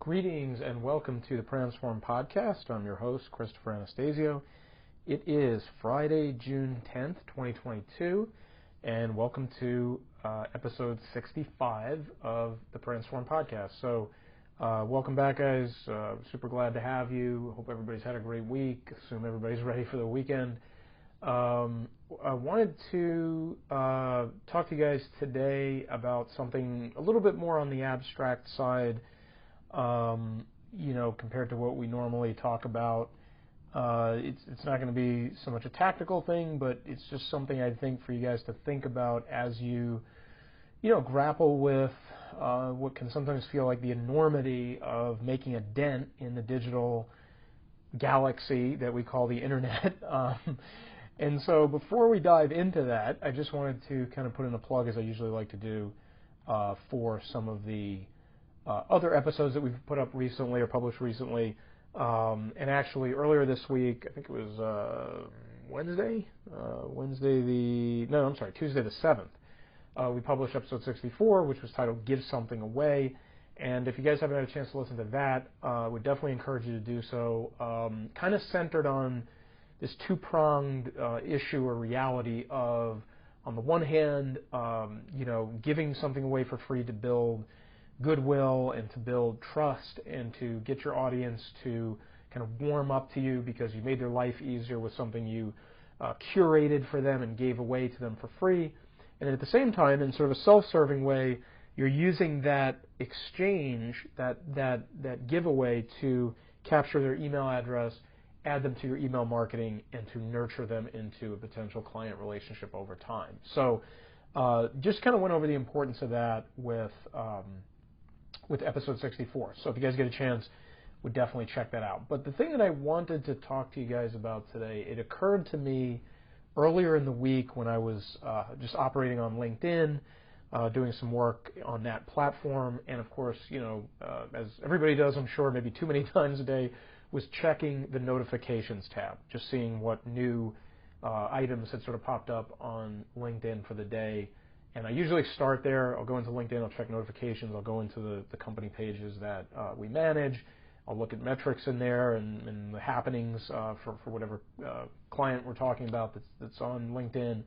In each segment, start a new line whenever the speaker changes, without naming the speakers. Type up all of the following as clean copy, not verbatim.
Greetings and welcome to the Transform Podcast. I'm your host, Christopher Anastasio. It is Friday, June 10th, 2022, and welcome to episode 65 of the Transform Podcast. So, welcome back, guys. Super glad to have you. Hope everybody's had a great week. Assume everybody's ready for the weekend. I wanted to talk to you guys today about something a little bit more on the abstract side, compared to what we normally talk about. It's not going to be so much a tactical thing, but it's just something I think for you guys to think about as you grapple with what can sometimes feel like the enormity of making a dent in the digital galaxy that we call the internet. And so before we dive into that, I just wanted to kind of put in a plug, as I usually like to do, for some of the other episodes that we've put up recently or published recently. And actually earlier this week, I think it was Tuesday the 7th, we published episode 64, which was titled Give Something Away. And if you guys haven't had a chance to listen to that, I would definitely encourage you to do so. Kind of centered on this two-pronged issue or reality of, on the one hand, giving something away for free to build goodwill and to build trust and to get your audience to kind of warm up to you because you made their life easier with something you curated for them and gave away to them for free. And at the same time, in sort of a self-serving way, you're using that exchange, that giveaway to capture their email address, add them to your email marketing, and to nurture them into a potential client relationship over time. So just kind of went over the importance of that with episode 64. So if you guys get a chance, would definitely check that out. But the thing that I wanted to talk to you guys about today, it occurred to me earlier in the week when I was just operating on LinkedIn, doing some work on that platform, and of course, as everybody does, I'm sure, maybe too many times a day, was checking the notifications tab, just seeing what new items had sort of popped up on LinkedIn for the day. And I usually start there. I'll go into LinkedIn, I'll check notifications, I'll go into the company pages that we manage. I'll look at metrics in there and the happenings for whatever client we're talking about that's on LinkedIn.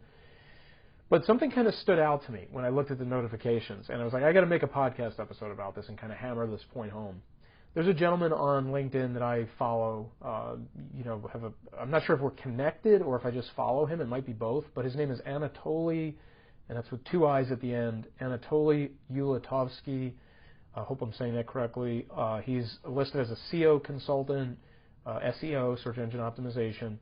But something kind of stood out to me when I looked at the notifications, and I was like, I got to make a podcast episode about this and kind of hammer this point home. There's a gentleman on LinkedIn that I follow. I'm not sure if we're connected or if I just follow him. It might be both, but his name is Anatoly, and that's with two I's at the end, Anatoly Ulatovsky. I hope I'm saying that correctly. He's listed as a SEO consultant, SEO, search engine optimization,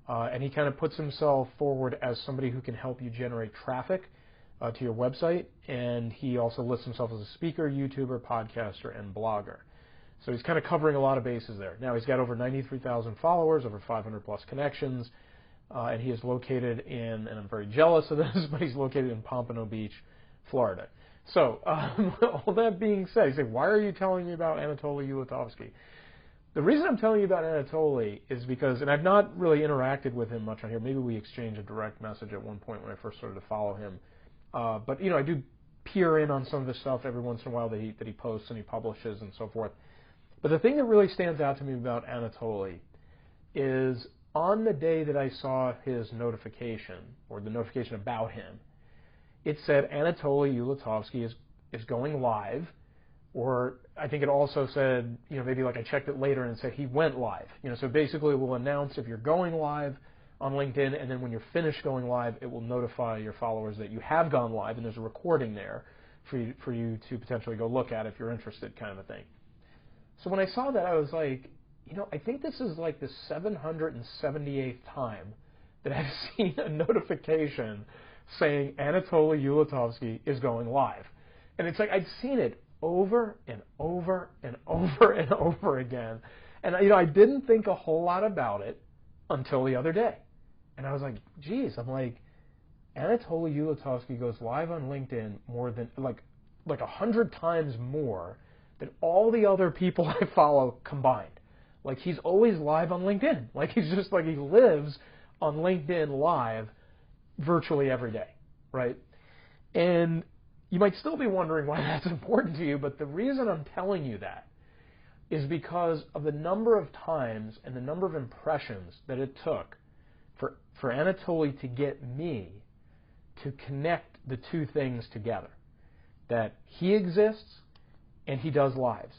and he kind of puts himself forward as somebody who can help you generate traffic to your website, and he also lists himself as a speaker, YouTuber, podcaster, and blogger. So he's kind of covering a lot of bases there. Now he's got over 93,000 followers, over 500 plus connections, and he is located in, and I'm very jealous of this, but he's located in Pompano Beach, Florida. So all that being said, he's like, why are you telling me about Anatoly Ulatovsky? The reason I'm telling you about Anatoly is because, and I've not really interacted with him much on here. Maybe we exchanged a direct message at one point when I first started to follow him. But I do peer in on some of the stuff every once in a while that he posts and he publishes and so forth. But the thing that really stands out to me about Anatoly is on the day that I saw his notification, or the notification about him, it said Anatoly Ulatovsky is going live, or I think it also said, maybe like I checked it later and it said he went live. So basically it will announce if you're going live on LinkedIn, and then when you're finished going live, it will notify your followers that you have gone live, and there's a recording there for you to potentially go look at if you're interested, kind of a thing. So when I saw that, I was like, I think this is like the 778th time that I've seen a notification saying Anatoly Ulatovsky is going live. And it's like I'd seen it over and over and over and over again. And I didn't think a whole lot about it until the other day. And I was like, geez, Anatoly Ulatovsky goes live on LinkedIn more than like 100 times more than all the other people I follow combined. Like, he's always live on LinkedIn. Like, he's just like, he lives on LinkedIn live virtually every day, right? And you might still be wondering why that's important to you, but the reason I'm telling you that is because of the number of times and the number of impressions that it took for Anatoly to get me to connect the two things together. That he exists and he does lives.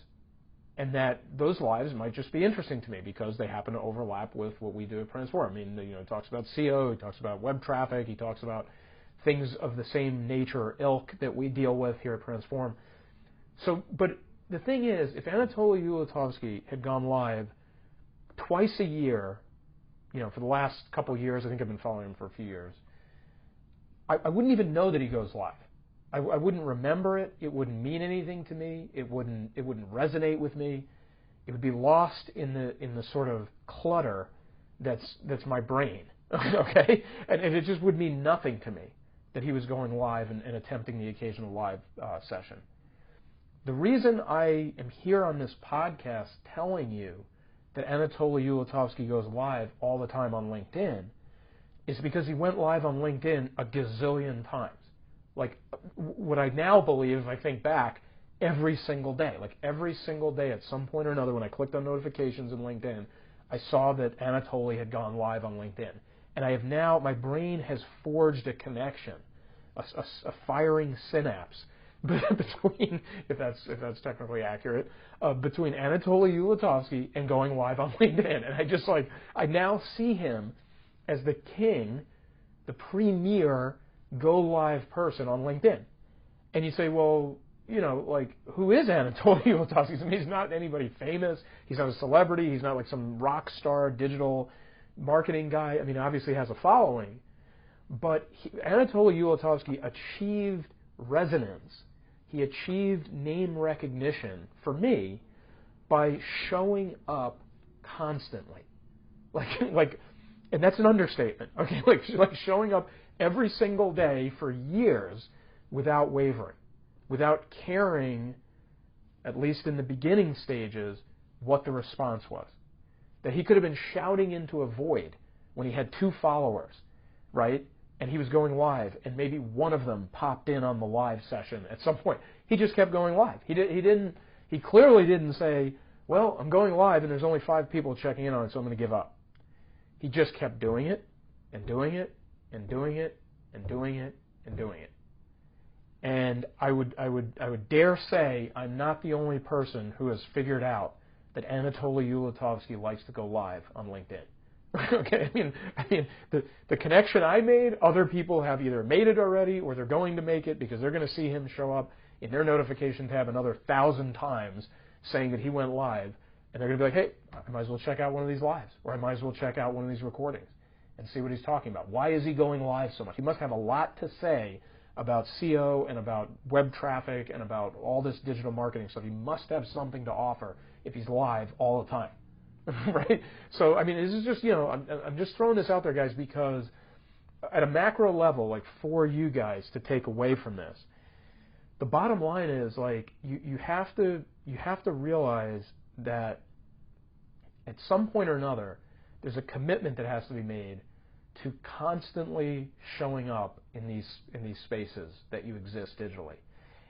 And that those lives might just be interesting to me because they happen to overlap with what we do at Transform. I mean, he talks about SEO, he talks about web traffic, he talks about things of the same nature or ilk that we deal with here at Transform. So, but the thing is, if Anatoly Ulatowski had gone live twice a year, for the last couple of years, I think I've been following him for a few years, I wouldn't even know that he goes live. I wouldn't remember it. It wouldn't mean anything to me. It wouldn't resonate with me. It would be lost in the sort of clutter that's my brain. Okay, and it just would mean nothing to me that he was going live and attempting the occasional live session. The reason I am here on this podcast telling you that Anatoly Ulatowski goes live all the time on LinkedIn is because he went live on LinkedIn a gazillion times. Like, what I now believe, if I think back, every single day. Like, every single day at some point or another when I clicked on notifications in LinkedIn, I saw that Anatoly had gone live on LinkedIn. And I have now, my brain has forged a connection, a firing synapse between, if that's technically accurate, between Anatoly Ulatowski and going live on LinkedIn. And I now see him as the king, the premier go live person on LinkedIn. And you say, well, who is Anatoly Ulatowski? I mean, he's not anybody famous. He's not a celebrity. He's not like some rock star digital marketing guy. I mean, obviously he has a following. But Anatoly Ulatowski achieved resonance. He achieved name recognition for me by showing up constantly. And that's an understatement. Okay, like showing up every single day for years without wavering, without caring, at least in the beginning stages, what the response was. That he could have been shouting into a void when he had 2 followers, right? And he was going live, and maybe one of them popped in on the live session at some point. He just kept going live. He clearly didn't say, well, I'm going live and there's only 5 people checking in on it, so I'm going to give up. He just kept doing it and doing it and doing it and doing it and doing it. And I would dare say I'm not the only person who has figured out that Anatoly Ulatowski likes to go live on LinkedIn. Okay, I mean, the connection I made, other people have either made it already or they're going to make it because they're going to see him show up in their notification tab another 1,000 times saying that he went live, and they're going to be like, hey, I might as well check out one of these lives, or I might as well check out one of these recordings and see what he's talking about. Why is he going live so much? He must have a lot to say about SEO and about web traffic and about all this digital marketing stuff. He must have something to offer if he's live all the time. Right? So, I mean, this is just, I'm just throwing this out there, guys, because at a macro level, like for you guys to take away from this, the bottom line is like you have to realize that at some point or another, there's a commitment that has to be made to constantly showing up in these spaces that you exist digitally.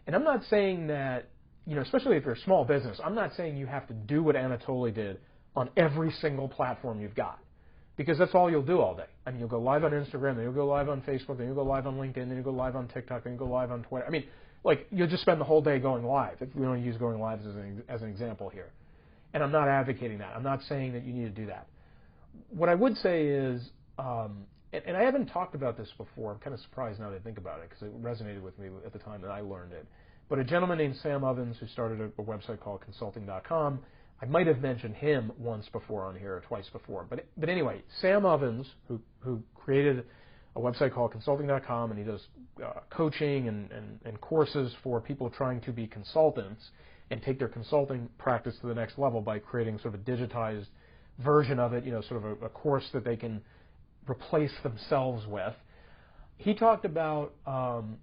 And I'm not saying that, especially if you're a small business, I'm not saying you have to do what Anatoly did on every single platform you've got, because that's all you'll do all day. I mean, you'll go live on Instagram, then you'll go live on Facebook, then you'll go live on LinkedIn, then you'll go live on TikTok, then you'll go live on Twitter. I mean, like, you'll just spend the whole day going live, if we want to use going live as an example here. And I'm not advocating that. I'm not saying that you need to do that. What I would say is, and I haven't talked about this before, I'm kind of surprised now that I think about it, because it resonated with me at the time that I learned it. But a gentleman named Sam Ovens, who started a website called Consulting.com, I might have mentioned him once before on here, or twice before. But anyway, Sam Ovens, who created a website called Consulting.com, and he does coaching and courses for people trying to be consultants and take their consulting practice to the next level by creating sort of a digitized version of it, sort of a course that they can replace themselves with. He talked about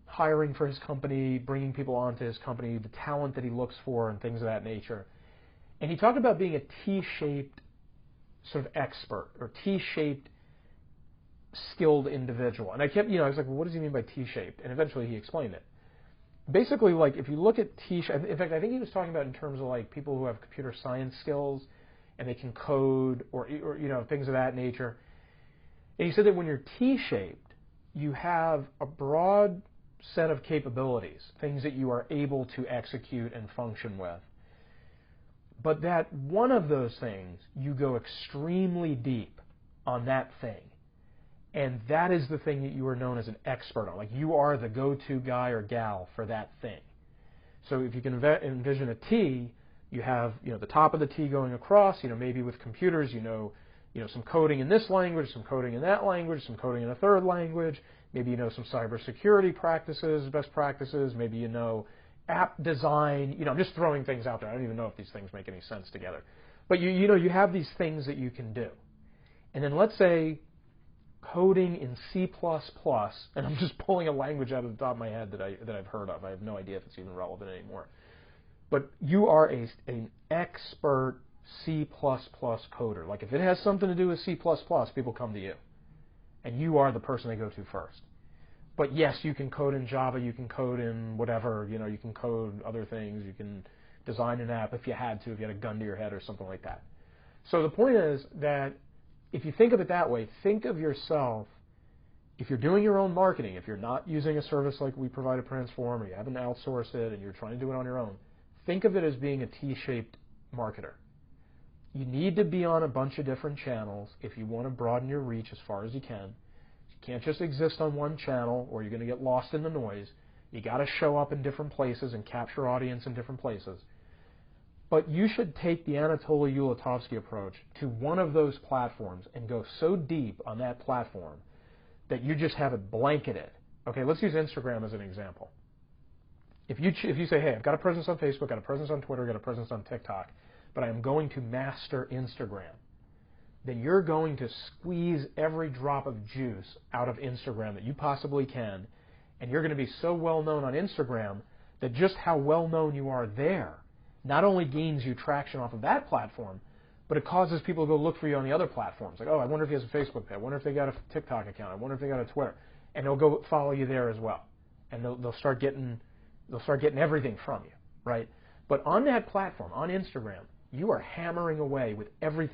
hiring for his company, bringing people onto his company, the talent that he looks for, and things of that nature. And he talked about being a T-shaped sort of expert, or T-shaped skilled individual. And I kept, I was like, well, what does he mean by T-shaped? And eventually he explained it. basically, like, if you look at in fact, I think he was talking about in terms of like people who have computer science skills and they can code or things of that nature. And he said that when you're T-shaped, you have a broad set of capabilities, things that you are able to execute and function with. But that one of those things, you go extremely deep on that thing. And that is the thing that you are known as an expert on. Like, you are the go-to guy or gal for that thing. So if you can envision a T, you have, the top of the T going across, maybe with computers, some coding in this language, some coding in that language, some coding in a third language, maybe some cybersecurity practices, best practices, maybe app design, I'm just throwing things out there. I don't even know if these things make any sense together. But you have these things that you can do. And then let's say coding in C++, and I'm just pulling a language out of the top of my head that I've heard of. I have no idea if it's even relevant anymore. But you are an expert C++ coder. Like, if it has something to do with C++, people come to you. And you are the person they go to first. But yes, you can code in Java, you can code in whatever, you can code other things, you can design an app if you had a gun to your head or something like that. So the point is that if you think of it that way, think of yourself, if you're doing your own marketing, if you're not using a service like we provide at Transform, or you haven't outsourced it and you're trying to do it on your own, think of it as being a T-shaped marketer. You need to be on a bunch of different channels if you want to broaden your reach as far as you can. You can't just exist on one channel or you're going to get lost in the noise. You got to show up in different places and capture audience in different places. But you should take the Anatoly Ulatovsky approach to one of those platforms and go so deep on that platform that you just have it blanketed. Okay, let's use Instagram as an example. If you say, hey, I've got a presence on Facebook, got a presence on Twitter, got a presence on TikTok, but I'm going to master Instagram, then you're going to squeeze every drop of juice out of Instagram that you possibly can, and you're going to be so well known on Instagram that just how well known you are there not only gains you traction off of that platform, but it causes people to go look for you on the other platforms. Like, oh, I wonder if he has a Facebook page. I wonder if they got a TikTok account. I wonder if they got a Twitter. And they'll go follow you there as well. And they'll start getting everything from you, right? But on that platform, on Instagram, you are hammering away with every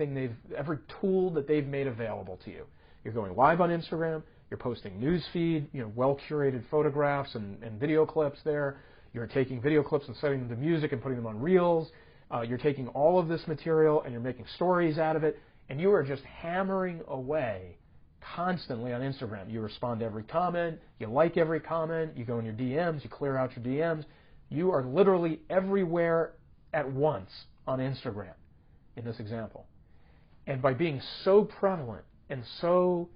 tool that they've made available to you. You're going live on Instagram. You're posting news feed, well-curated photographs and video clips there. You're taking video clips and setting them to music and putting them on Reels. You're taking all of this material and you're making stories out of it. And you are just hammering away constantly on Instagram. You respond to every comment. You like every comment. You go in your DMs. You clear out your DMs. You are literally everywhere at once on Instagram in this example. And by being so prevalent and so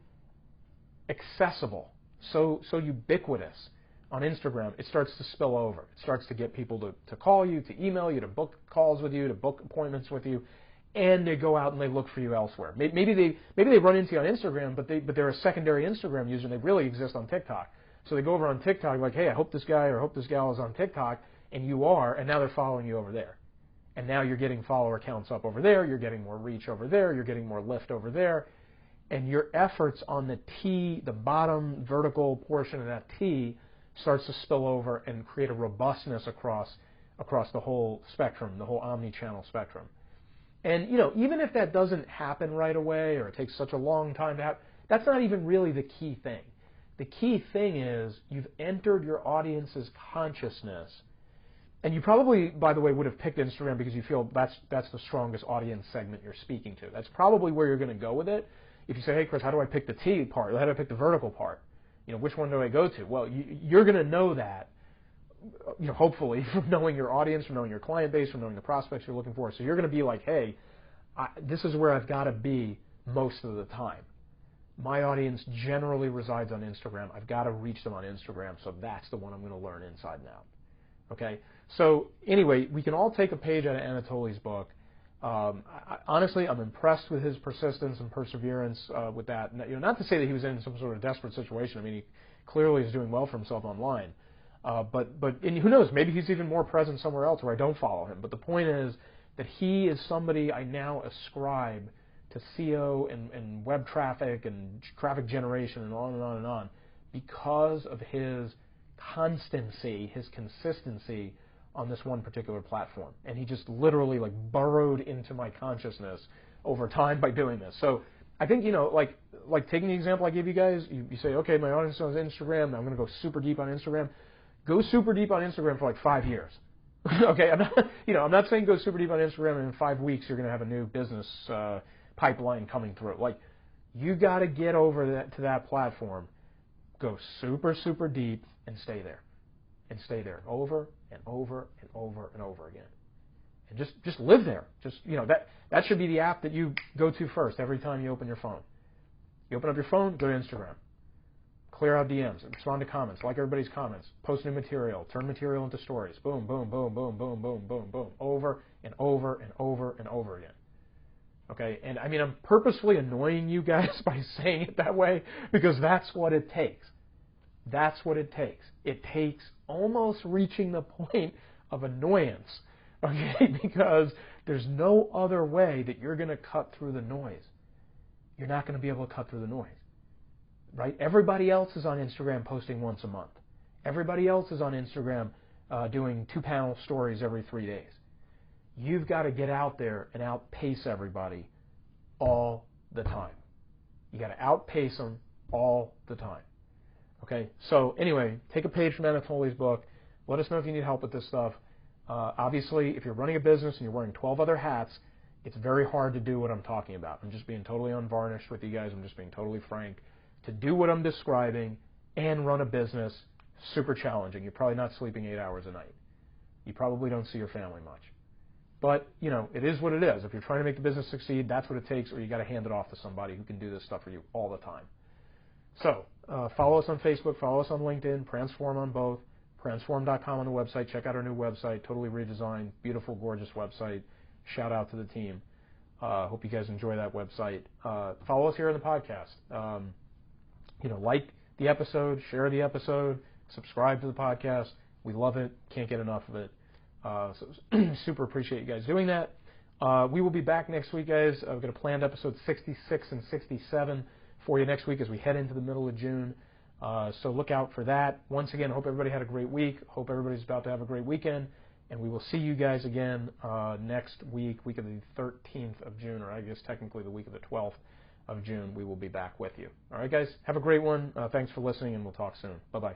accessible, so ubiquitous on Instagram, it starts to spill over. It starts to get people to call you, to email you, to book calls with you, to book appointments with you, and they go out and they look for you elsewhere. Maybe they run into you on Instagram, but they're a secondary Instagram user and they really exist on TikTok. So they go over on TikTok like, hey, I hope this guy or I hope this gal is on TikTok, and you are, and now they're following you over there. And now you're getting follower counts up over there, you're getting more reach over there, you're getting more lift over there, and your efforts on the T, the bottom vertical portion of that T, starts to spill over and create a robustness across the whole spectrum, the whole omni-channel spectrum. And even if that doesn't happen right away or it takes such a long time to happen, that's not even really the key thing. The key thing is you've entered your audience's consciousness. And you probably, by the way, would have picked Instagram because you feel that's the strongest audience segment you're speaking to. That's probably where you're going to go with it. If you say, hey, Chris, how do I pick the T part? How do I pick the vertical part? Which one do I go to? Well, you're going to know that, hopefully, from knowing your audience, from knowing your client base, from knowing the prospects you're looking for. So you're going to be like, hey, this is where I've got to be most of the time. My audience generally resides on Instagram. I've got to reach them on Instagram, so that's the one I'm going to learn inside and out. Okay? So anyway, we can all take a page out of Anatoly's book. Honestly, I'm impressed with his persistence and perseverance with that. Not to say that he was in some sort of desperate situation. I mean, he clearly is doing well for himself online. And who knows? Maybe he's even more present somewhere else where I don't follow him. But the point is that he is somebody I now ascribe to SEO and web traffic and traffic generation and on and on and on because of his constancy, his consistency on this one particular platform. And he just literally like burrowed into my consciousness over time by doing this. So I think, like taking the example I gave you guys, you say, okay, my audience is on Instagram, I'm going to go super deep on Instagram. Go super deep on Instagram for like 5 years. Okay, I'm not saying go super deep on Instagram and in 5 weeks you're going to have a new business pipeline coming through. Like, you got to get over to that platform, go super, super deep, and stay there. And stay there over and over and over and over again. And just live there. That should be the app that you go to first every time you open your phone. You open up your phone, go to Instagram. Clear out DMs, respond to comments, like everybody's comments, post new material, turn material into stories. Boom, boom, boom, boom, boom, boom, boom, boom. Over and over and over and over again. Okay, and I mean, I'm purposefully annoying you guys by saying it that way because that's what it takes. That's what it takes. It takes almost reaching the point of annoyance, okay, because there's no other way that you're going to cut through the noise. You're not going to be able to cut through the noise, right? Everybody else is on Instagram posting once a month. Everybody else is on Instagram doing 2-panel stories every 3 days. You've got to get out there and outpace everybody all the time. You got to outpace them all the time. Okay, so anyway, take a page from Anatoly's book. Let us know if you need help with this stuff. Obviously, if you're running a business and you're wearing 12 other hats, it's very hard to do what I'm talking about. I'm just being totally unvarnished with you guys. I'm just being totally frank. To do what I'm describing and run a business, super challenging. You're probably not sleeping 8 hours a night. You probably don't see your family much. But, it is what it is. If you're trying to make the business succeed, that's what it takes, or you got to hand it off to somebody who can do this stuff for you all the time. So, follow us on Facebook, follow us on LinkedIn, Transform on both, transform.com on the website. Check out our new website, totally redesigned, beautiful, gorgeous website. Shout out to the team. Hope you guys enjoy that website. Follow us here on the podcast. Like the episode, share the episode, subscribe to the podcast. We love it. Can't get enough of it. So super appreciate you guys doing that. We will be back next week, guys. I've got a planned episode 66 and 67 for you next week as we head into the middle of June. So look out for that. Once again, hope everybody had a great week. Hope everybody's about to have a great weekend. And we will see you guys again next week of the 13th of June, or I guess technically the week of the 12th of June. We will be back with you. All right, guys. Have a great one. Thanks for listening, and we'll talk soon. Bye-bye.